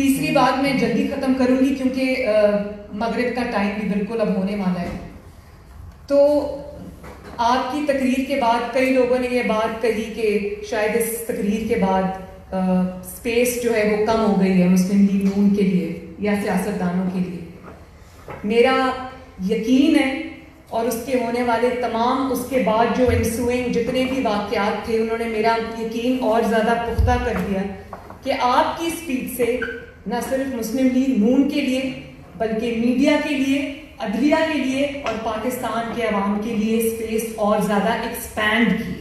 تیسری بات میں جلدی ختم کروں گی کیونکہ مغرب کا ٹائم بھی بالکل اب ہونے والا ہے. تو آپ کی تقریر کے بعد کئی لوگوں نے یہ بات کہی کہ شاید اس تقریر کے بعد اسپیس جو ہے وہ کم ہو گئی ہے مسلم لیگ نون کے لیے یا سیاستدانوں کے لیے. میرا یقین ہے اور اس کے ہونے والے تمام اس کے بعد جو انسوئنگ جتنے بھی واقعات تھے انہوں نے میرا یقین اور زیادہ پختہ کر دیا کہ آپ کی اسپیچ سے نہ صرف مسلم لیگ نون کے لیے بلکہ میڈیا کے لیے, عدلیہ کے لیے اور پاکستان کے عوام کے لیے اسپیس اور زیادہ ایکسپینڈ کی.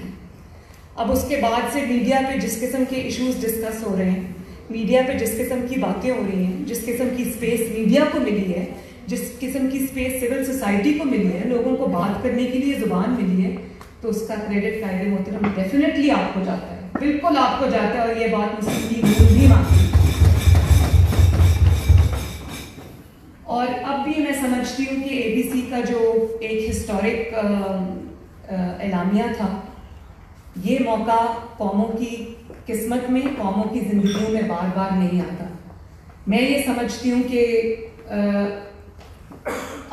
اب اس کے بعد سے میڈیا پہ جس قسم کے ایشوز ڈسکس ہو رہے ہیں, میڈیا پہ جس قسم کی باتیں ہو رہی ہیں, جس قسم کی اسپیس میڈیا کو ملی ہے, جس قسم کی اسپیس سول سوسائٹی کو ملی ہے, لوگوں کو بات کرنے کے لیے زبان ملی ہے, تو اس کا کریڈٹ قائد محترم ڈیفینیٹلی آپ کو جاتا ہے, بالکل آپ کو جاتا ہے. اور یہ بات مسلم لیگ نون بھی مانتی ہے. اور اب بھی میں سمجھتی ہوں کہ اے بی سی کا جو ایک ہسٹورک اعلامیہ تھا, یہ موقع قوموں کی قسمت میں, قوموں کی زندگیوں میں بار بار نہیں آتا. میں یہ سمجھتی ہوں کہ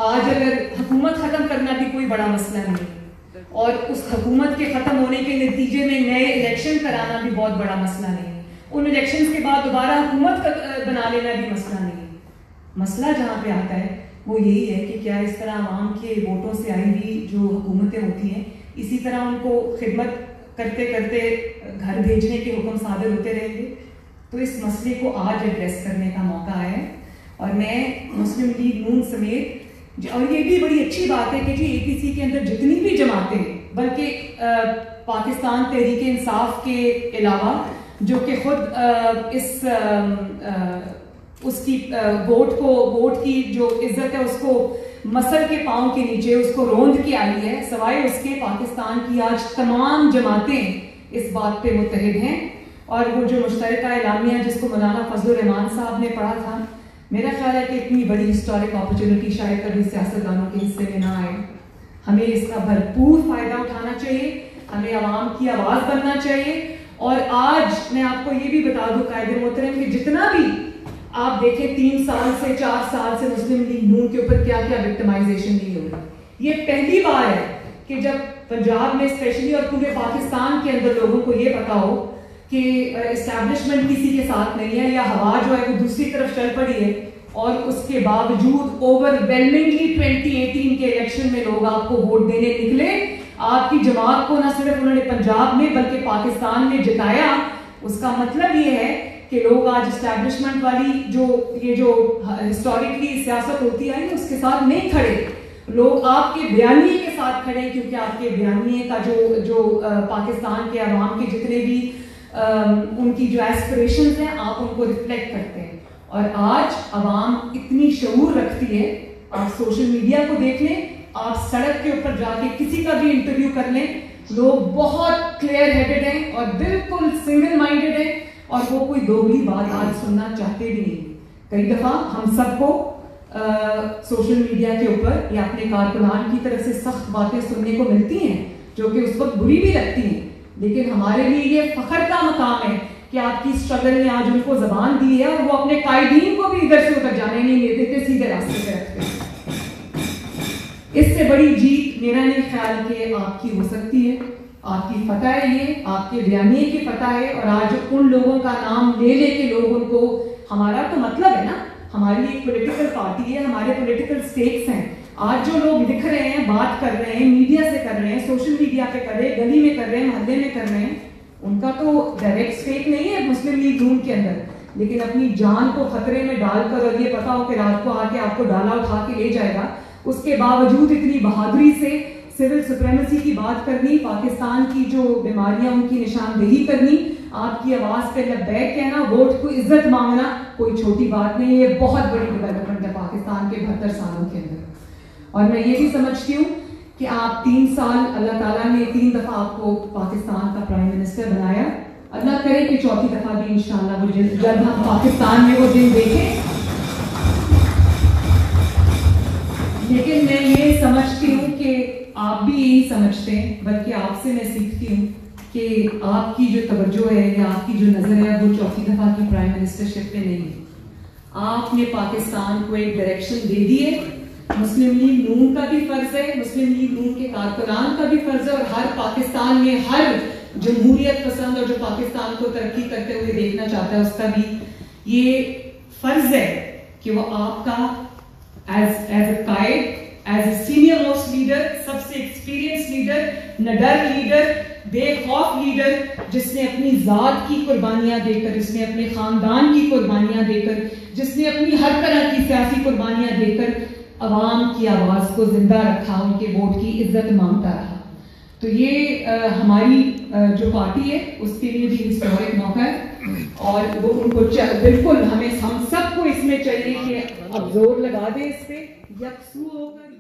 آج اگر حکومت ختم کرنا بھی کوئی بڑا مسئلہ نہیں اور اس حکومت کے ختم ہونے کے نتیجے میں نئے الیکشن کرانا بھی بہت بڑا مسئلہ نہیں, ان الیکشنز کے بعد دوبارہ حکومت بنا لینا بھی مسئلہ نہیں. مسئلہ جہاں پہ آتا ہے وہ یہی ہے کہ کیا اس طرح عوام کے ووٹوں سے آئی ہوئی جو حکومتیں ہوتی ہیں اسی طرح ان کو خدمت کرتے کرتے گھر بھیجنے کے حکم صادر ہوتے رہیں گے. تو اس مسئلے کو آج ایڈریس کرنے کا موقع ہے اور میں مسلم لیگ نون سمیت, اور یہ بھی بڑی اچھی بات ہے کہ جی اے پی سی کے اندر جتنی بھی جماعتیں, بلکہ پاکستان تحریک انصاف کے علاوہ جو کہ خود اس کی ووٹ کی جو عزت ہے اس کو مسل کے پاؤں کے نیچے اس کو روند کے آئی ہے, سوائے اس کے پاکستان کی آج تمام جماعتیں اس بات پہ متحد ہیں. اور وہ جو مشترکہ اعلامیہ جس کو مولانا فضل الرحمان صاحب نے پڑھا تھا, میرا خیال ہے کہ اتنی بڑی ہسٹورک اپرچونٹی شاید کبھی سیاستدانوں کے حصے میں نہ آئے. ہمیں اس کا بھرپور فائدہ اٹھانا چاہیے, ہمیں عوام کی آواز بننا چاہیے. اور آج میں آپ کو یہ بھی بتا دوں قائد محترم کہ جتنا بھی آپ دیکھیں 3 سال سے 4 سال سے مسلم لیگ نون کے اوپر کیا کیا وکٹمائزیشن نہیں ہو رہی. یہ پہلی بار ہے کہ جب پنجاب میں اسپیشلی اور پورے پاکستان کے اندر لوگوں کو یہ پتا ہو کہ اسٹیبلشمنٹ کسی کے ساتھ نہیں ہے یا ہوا جو ہے وہ دوسری طرف چل پڑی ہے, اور اس کے باوجود اوور ویلمنگلی 2018 کے الیکشن میں لوگ آپ کو ووٹ دینے نکلے. آپ کی جماعت کو نہ صرف انہوں نے پنجاب میں بلکہ پاکستان میں جتایا. اس کا مطلب یہ ہے کہ لوگ آج اسٹیبلشمنٹ والی جو ہسٹوریکلی سیاست ہوتی ہے اس کے ساتھ نہیں کھڑے, لوگ آپ کے بیانیے کے ساتھ کھڑے ہیں, کیونکہ آپ کے بیانیے کا جو پاکستان کے عوام کے جتنے بھی ان کی جو ایسپریشنز ہیں آپ ان کو ریفلیکٹ کرتے ہیں. اور آج عوام اتنی شعور رکھتی ہے, آپ سوشل میڈیا کو دیکھ لیں, آپ سڑک کے اوپر جا کے کسی کا بھی انٹرویو کر لیں, لوگ بہت کلیئر ہیڈڈ ہیں اور بالکل سنگل مائنڈڈ ہیں, اور وہ کوئی دوگلی بات آج سننا چاہتے بھی نہیں. کئی دفعہ ہم سب کو سوشل میڈیا کے اوپر یا اپنے کارکنان کی طرف سے سخت باتیں سننے کو ملتی ہیں جو کہ اس وقت بری بھی لگتی ہیں, لیکن ہمارے لیے یہ فخر کا مقام ہے کہ آپ کی اسٹرگل نے آج ان کو زبان دی ہے اور وہ اپنے قائدین کو بھی ادھر سے ادھر جانے نہیں دیتے, سیدھے راستے پہ رکھتے ہیں. اس سے بڑی جیت میرا نہیں خیال کہ آپ کی ہو سکتی ہے. آپ کی فتح ہے, یہ آپ کے بیانیے کی فتح ہے. اور آج ان لوگوں کا نام لے لے کے لوگ ان کو, ہمارا تو مطلب ہے نا, ہماری ایک پولیٹیکل پارٹی ہے, ہمارے پولیٹیکل سٹیکس ہیں. آج جو لوگ لکھ رہے ہیں, بات کر رہے ہیں, میڈیا سے کر رہے ہیں, سوشل میڈیا پہ کر رہے ہیں, گلی میں کر رہے ہیں, محلے میں کر رہے ہیں, ان کا تو ڈائریکٹ اسٹیک نہیں ہے مسلم لیگ نون کے اندر, لیکن اپنی جان کو خطرے میں ڈال کر, اور یہ پتا ہو کہ رات کو آ کے آپ کو ڈالا اٹھا کے لے جائے گا, اس کے باوجود اتنی بہادری سے سول سپریمیسی کی بات کرنی, پاکستان کی جو بیماریاں ان کی نشاندہی کرنی, آپ کی آواز پہ لبیک کہنا, ووٹ کو عزت مانگنا کوئی چھوٹی بات نہیں. یہ بہت بڑی ڈیولپمنٹ ہے پاکستان کے 72 سالوں کے اندر. اور میں یہ بھی سمجھتی ہوں کہ آپ 3 سال اللہ تعالیٰ نے 3 دفعہ آپ کو پاکستان کا پرائم منسٹر بنایا. اللہ کرے کہ 4تھی دفعہ بھی انشاءاللہ وہ جلد ہم پاکستان میں وہ دن دیکھیں. لیکن میں یہ سمجھتی ہوں کہ آپ بھی یہی سمجھتے ہیں, بلکہ آپ سے میں سیکھتی ہوں کہ آپ کی جو توجہ ہے یا آپ کی جو نظر ہے وہ 4تھی دفعہ کی پرائم منسٹرشپ پہ نہیں ہے. آپ نے پاکستان کو ایک ڈائریکشن دے دی ہے. مسلم لیگ نون کا بھی فرض ہے, مسلم لیگ نون کے کارکنان کا بھی فرض ہے, اور ہر پاکستان میں ہر جمہوریت پسند اور جو پاکستان کو ترقی کرتے ہوئے دیکھنا چاہتا ہے اس کا بھی یہ فرض ہے کہ وہ آپ کا ایز اے قائد, as a senior most leader, سب سے ایکسپیرینس لیڈر, نڈر لیڈر, بے خوف لیڈر, جس نے اپنی ذات کی قربانیاں دے کر, جس نے اپنے خاندان کی قربانیاں دے کر, جس نے اپنی ہر طرح کی سیاسی قربانیاں دے کر عوام کی آواز کو زندہ رکھا, ان کے ووٹ کی عزت مانگتا رہا. تو یہ ہماری جو پارٹی ہے اس کے لیے بھی ہسٹورک موقع ہے, اور وہ ان کو بالکل ہم سب کو اس میں چاہیے کہ اب زور لگا دیں اس پہ, یکسو ہو کر